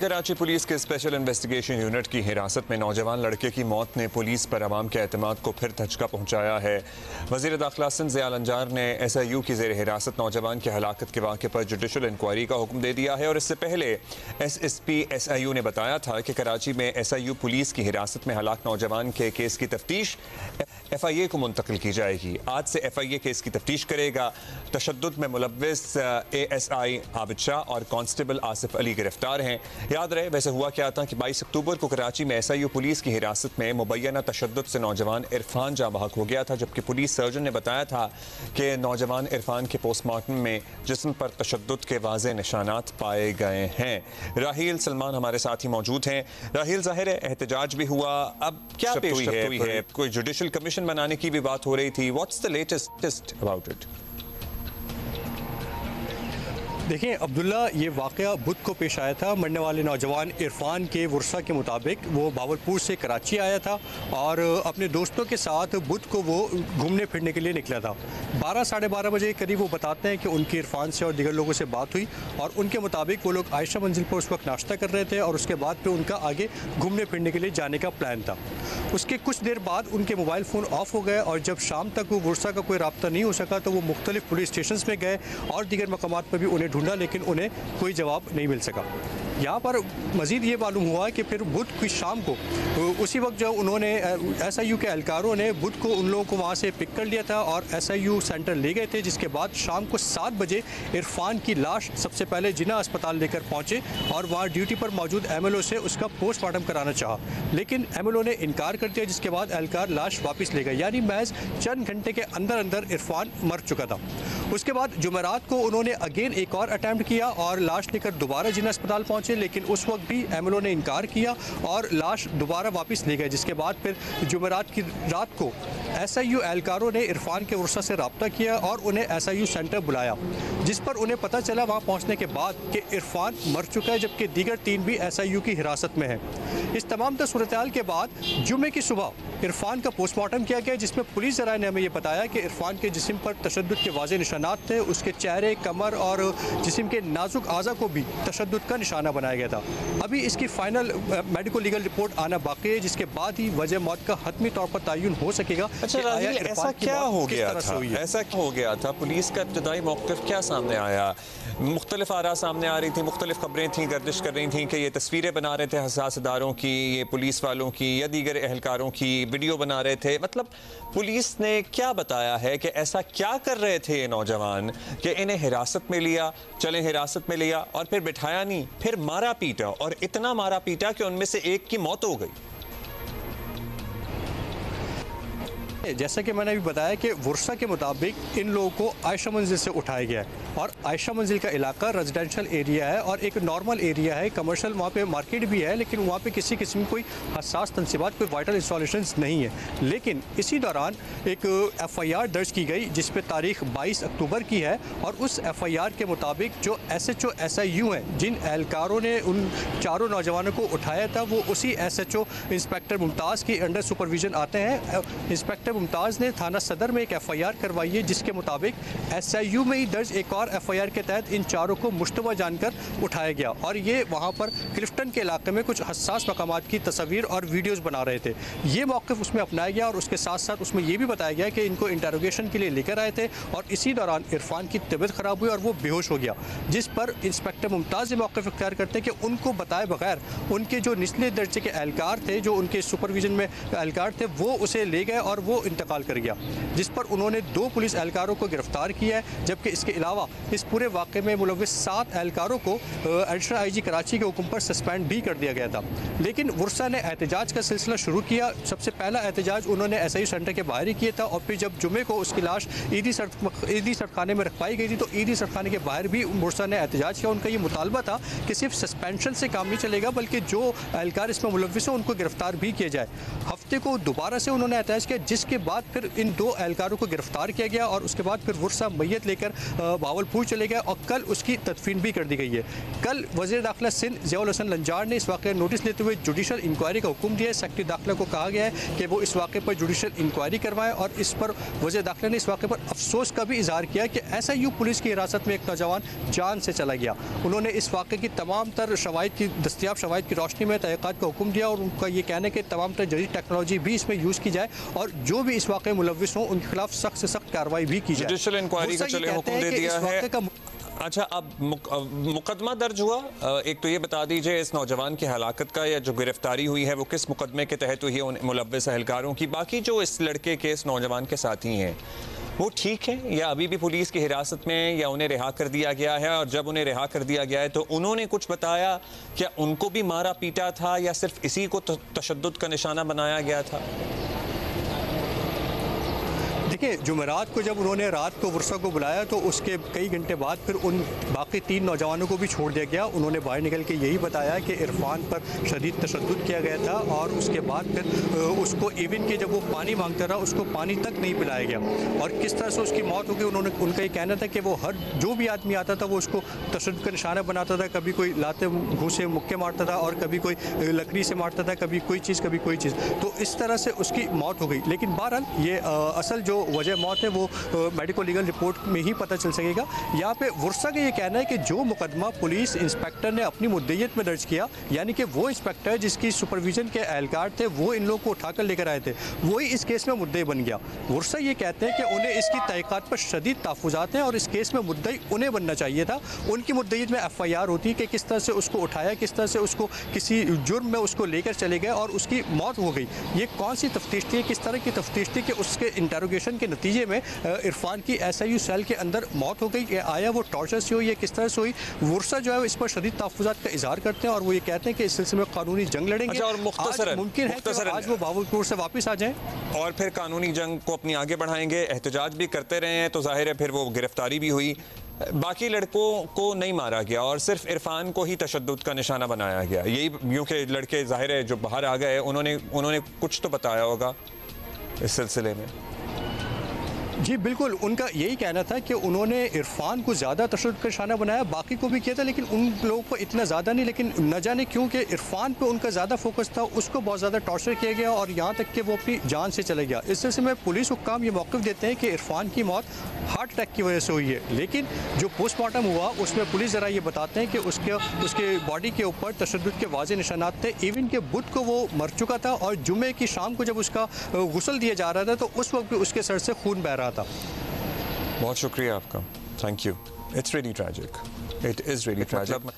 Karachi police के special investigation unit की हिरासत में नौजवान लड़के की मौत ने पुलिस पर अवाम के एतमाद को फिर धचका पहुंचाया है। वज़ीर दाखिला सिंध ज़ियाल अंजार ने SIU की ज़ेर हिरासत नौजवान की हलाकत के वाक़े पर जुडिशल इंक्वायरी का हुक्म दे दिया है और इससे पहले SSP SIU ने बताया था कि कराची में SIU पुलिस की हिरासत में हलाक नौजवान के केस की तफ्तीश FIA को मुंतकिल की जाएगी। आज से FIA केस की तफ्तीश करेगा। तशद्दुद में मुलव्विस ASI आबिद शाह और कांस्टेबल आसिफ अली गिरफ्तार हैं। याद रहे वैसे हुआ क्या था कि 22 अक्टूबर को कराची में SIU पुलिस की हिरासत में मुबैना तशद्दुद से नौजवान इरफान जाँ बहक हो गया था, जबकि पुलिस सर्जन ने बताया था कि नौजवान इरफान के पोस्टमार्टम में जिस्म पर तशद्दुद के वाज़े निशानात पाए गए हैं। राहील सलमान हमारे साथ ही मौजूद हैं। राहील, ज़ाहिर है एहतजाज भी हुआ, अब क्या पेश हुई है? कोई जुडिशल कमीशन बनाने की भी बात हो रही थी। What's the latest about it? देखिए अब्दुल्ला, ये वाक़या बुध को पेश आया था। मरने वाले नौजवान इरफान के वर्सा के मुताबिक वो बावलपुर से कराची आया था और अपने दोस्तों के साथ बुध को वो घूमने फिरने के लिए निकला था। 12 साढ़े 12 बजे करीब वो बताते हैं कि उनकी इरफान से और दीगर लोगों से बात हुई और उनके मुताबिक वो लोग आयशा मंजिल पर उस वक्त नाश्ता कर रहे थे और उसके बाद फिर उनका आगे घूमने फिरने के लिए जाने का प्लान था। उसके कुछ देर बाद उनके मोबाइल फ़ोन ऑफ हो गए और जब शाम तक वो वर्सा का कोई रब्ता नहीं हो सका तो वो मुख्तलिफ पुलिस स्टेशन में गए और दीगर मकामात पर भी उन्हें ढूंढा, लेकिन उन्हें कोई जवाब नहीं मिल सका। यहाँ पर मज़ीद ये मालूम हुआ कि फिर बुध की शाम को उसी वक्त जब उन्होंने SIU के एहलकारों ने बुध को उन लोगों को वहाँ से पिक कर लिया था और SIU सेंटर ले गए थे, जिसके बाद शाम को 7 बजे इरफान की लाश सबसे पहले जिन्ना अस्पताल लेकर पहुँचे और वहाँ ड्यूटी पर मौजूद MLO से उसका पोस्टमार्टम कराना चाहा, लेकिन MLO ने इनकार कर दिया, जिसके बाद एहलकार लाश वापस ले गए। यानी महज चंद घंटे के अंदर अंदर इरफान मर चुका था। उसके बाद जुमेरात को उन्होंने अगेन एक और अटैम्प्ट किया और लाश लेकर दोबारा जिन्ना अस्पताल पहुँचे, लेकिन उस वक्त भी MLO ने इनकार किया और लाश दोबारा वापस ले गए। जिसके बाद फिर जुमेरात की रात को SIU एहलकारों ने इरफान के वर्सा से रब्ता किया और उन्हें SIU सेंटर बुलाया, जिस पर उन्हें पता चला वहाँ पहुँचने के बाद कि इरफान मर चुका है, जबकि दीगर 3 भी SIU की हिरासत में है। इस तमाम सूरत-ए-हाल के बाद जुमे की सुबह इरफान का पोस्टमार्टम किया गया, जिसमें पुलिस ज़राए ने हमें यह बताया कि इरफान के जिस्म पर तशद्दुद के वाज़े निशानात थे। उसके चेहरे, कमर और जिस्म के नाजुक आज़ा को भी तशद्दुद का निशाना बनाया गया था। अभी इसकी फाइनल मेडिकल लीगल रिपोर्ट आना बाकी है, जिसके बाद ही वजह मौत का हतमी तौर पर तयन हो सकेगा। अच्छा राहील, ऐसा क्या हो गया था? ऐसा क्या हो गया था? पुलिस का इब्तदाई मौक़िफ़ क्या सामने आया? मुख्तलिफ आरा सामने आ रही थी, मुख्तलिफ खबरें थीं, गर्दिश कर रही थीं कि ये तस्वीरें बना रहे थे हसास इदारों की, ये पुलिस वालों की या दीगर एहलकारों की वीडियो बना रहे थे। मतलब पुलिस ने क्या बताया है कि ऐसा क्या कर रहे थे ये नौजवान कि इन्हें हिरासत में लिया, चले हिरासत में लिया और फिर बिठाया नहीं, फिर मारा पीटा और इतना मारा पीटा कि उनमें से एक की मौत हो गई? जैसा कि मैंने अभी बताया कि वर्सा के मुताबिक इन लोगों को आयशा मंजिल से उठाया गया है और आयशा मंजिल का इलाका रेजिडेंशियल एरिया है और एक नॉर्मल एरिया है, कमर्शियल वहाँ पे मार्केट भी है, लेकिन वहाँ पे किसी किस्म की कोई हसास तनसीबात, कोई वाइटल इंस्टॉलेशंस नहीं है। लेकिन इसी दौरान एक FIR दर्ज की गई जिस पे तारीख 22 अक्टूबर की है और उस FIR के मुताबिक जो SHO SIU हैं, जिन एहलकारों ने उन चारों नौजवानों को उठाया था, वो उसी SHO इंस्पेक्टर मुमताज़ की अंडर सुपरविजन आते हैं। इंस्पेक्टर मुमताज़ ने थाना सदर में एक FIR करवाई है, जिसके मुताबिक SIU में ही दर्ज एक और FIR के तहत इन चारों को मुश्तबा जानकर उठाया गया और ये वहाँ पर क्लिफ्टन के इलाके में कुछ हसास मकामात की तस्वीर और वीडियोस बना रहे थे। ये मौक़िफ़ उसमें अपनाया गया और उसके साथ साथ उसमें यह भी बताया गया कि इनको इंटरोगेशन के लिए लेकर आए थे और इसी दौरान इरफान की तबीयत ख़राब हुई और वो बेहोश हो गया, जिस पर इंस्पेक्टर मुमताज़ मौक़िफ़ इख्तियार करते हैं कि उनको बताए बगैर उनके जो निचले दर्जे के एहलकार थे, जो उनके सुपरविजन में एहलकार थे, वो उसे ले गए और वो इंतकाल कर गया, जिस पर उन्होंने 2 पुलिस एहलकारों को गिरफ्तार किया है, जबकि इसके अलावा इस पूरे वाक़े में मुलव्विस 7 एहलकारों को एडिशनल IG कराची के हुक्म पर सस्पेंड भी कर दिया गया था। लेकिन वर्सा ने एहतजाज का सिलसिला शुरू किया। सबसे पहला एहतजाज उन्होंने SIU सेंटर के बाहर ही किया था और फिर जब जुमे को उसकी लाश ईदी सड़खाने में रखवाई गई थी तो ईदी सड़खाने के बाहर भी वर्सा ने एहतजाज किया। उनका ये मुतालबा था कि सिर्फ सस्पेंशन से काम नहीं चलेगा, बल्कि जो एहलकार इसमें मुलव्विस हैं उनको गिरफ्तार भी किया जाए। हफ्ते को दोबारा से उन्होंने एहतजाज किया, जिसके उसके बाद फिर इन 2 एहलकारों को गिरफ्तार किया गया और उसके बाद फिर वर्षा मैयत लेकर भावलपुर चले गए और कल उसकी तदफीन भी कर दी गई है। कल वज़ीर दाखिला सिंध ज़ियाउल हसन लंजार ने इस वाक़े नोटिस लेते हुए जुडिशल इंक्वायरी का हुक्म दिया है। सेक्रेटरी दाखिला को कहा गया है कि वो इस वाक़े पर जुडिशल इंक्वायरी करवाएं और इस पर वज़ीर दाखिला ने इस वाक़े पर अफसोस का भी इजहार किया कि SIU पुलिस की हिरासत में एक नौजवान जान से चला गया। उन्होंने इस वाक़े की तमाम तर शवाहिद की दस्तियाब शवाहिद की रोशनी में तहक़ीक़ात का हुक्म दिया और उनका ये कहना है कि तमाम तर जदीद टेक्नोलॉजी भी इसमें यूज़ की जाए और जो भी इस वाक़े में मुलव्विस हों उनके खिलाफ सख्त से सख्त कार्रवाई भी की जाए। जुडिशल इंक्वायरी का चले हुक्म दे दिया है। अच्छा, अब मुकदमा दर्ज हुआ। एक तो ये बता दीजिए इस नौजवान की हलाकत का या जो गिरफ्तारी हुई है वो किस मुकदमे के तहत हुई है उन मुलव्विस एहलकारों की। बाकी जो इस लड़के के इस नौजवान के साथी हैं वो ठीक है या अभी भी पुलिस की हिरासत में या उन्हें रिहा कर दिया गया है? और जब उन्हें रिहा कर दिया गया है तो उन्होंने कुछ बताया, क्या उनको भी मारा पीटा था या सिर्फ इसी को तशद्दुद का निशाना बनाया गया था? देखिए, जुमेरात को जब उन्होंने रात को वर्षा को बुलाया तो उसके कई घंटे बाद फिर उन बाकी 3 नौजवानों को भी छोड़ दिया गया। उन्होंने बाहर निकल के यही बताया कि इरफान पर शदीद तशद्दुद किया गया था और उसके बाद फिर उसको इवन कि जब वो पानी मांगता रहा उसको पानी तक नहीं पिलाया गया और किस तरह से उसकी मौत हो गई। उनका ये कहना था कि वो हर जो भी आदमी आता था वो उसको तशद्दुद का निशाना बनाता था। कभी कोई लाते घूसे मुक्के मारता था और कभी कोई लकड़ी से मारता था, कभी कोई चीज़ कभी कोई चीज़। तो इस तरह से उसकी मौत हो गई। लेकिन बहरहाल ये असल जो वजह मौत है वो मेडिको लीगल रिपोर्ट में ही पता चल सकेगा। यहाँ पे वर्षा का ये कहना है कि जो मुकदमा पुलिस इंस्पेक्टर ने अपनी मुद्दईयत में दर्ज किया, यानी कि वो इंस्पेक्टर जिसकी सुपरविजन के एहलकार थे वो इन लोगों को उठाकर लेकर आए थे, वही इस केस में मुद्दई बन गया। वर्षा ये कहते हैं कि उन्हें इसकी तहक़ीक़ात पर शदीद तहफ़्फ़ुज़ात हैं और इस केस में मुद्दई उन्हें बनना चाहिए था। उनकी मुद्दईयत में FIR होती कि किस तरह से उसको उठाया, किस तरह से उसको किसी जुर्म में उसको लेकर चले गए और उसकी मौत हो गई। ये कौन सी तफ्तीश थी, किस तरह की तफ्तीश थी कि उसके इंटरोगेशन के नतीजे में इरफान की SIU सेल के अंदर मौत हो गई। आया वो टॉर्चर से हुई या किस तरह से हुई? वर्षा जो है इस पर शदीद तहफ़्फ़ुज़ात का इज़हार करते हैं और वो ये कहते हैं कि इस सिलसिले में कानूनी जंग लड़ेंगे। अच्छा, और मुमकिन है कि आज वो भावलपुर से वापस आ जाएं और फिर कानूनी जंग को अपनी आगे बढ़ाएंगे। एहतजाज भी करते रहे हैं तो जाहिर है फिर वो गिरफ्तारी भी हुई। बाकी लड़कों को नहीं मारा गया और सिर्फ इरफान को ही तशद्दुद का निशाना बनाया गया। यही यूँ के लड़के जाहिर है जो बाहर आ गए उन्होंने कुछ तो बताया होगा इस सिलसिले में। जी बिल्कुल, उनका यही कहना था कि उन्होंने इरफान को ज़्यादा तशद्दुद का निशाना बनाया, बाकी को भी किया था लेकिन उन लोगों को इतना ज़्यादा नहीं। लेकिन न जाने क्यों कि इरफान पे उनका ज़्यादा फोकस था, उसको बहुत ज़्यादा टॉर्चर किया गया और यहाँ तक कि वो अपनी जान से चले गया। इस सिलसिले में पुलिस हुक्काम ये मौक़िफ़ देते हैं कि इरफान की मौत हार्ट अटैक की वजह से हुई है। लेकिन जो पोस्टमार्टम हुआ उसमें पुलिस ज़रा ये बताते हैं कि उसके बॉडी के ऊपर तशद्दुद के वाज़े निशानात थे। इवन के बुध को वो मर चुका था और जुमे की शाम को जब उसका गुस्ल दिया जा रहा था तो उस वक्त भी उसके सर से खून बह रहा था। बहुत शुक्रिया आपका, thank you. It's really tragic, it is really tragic.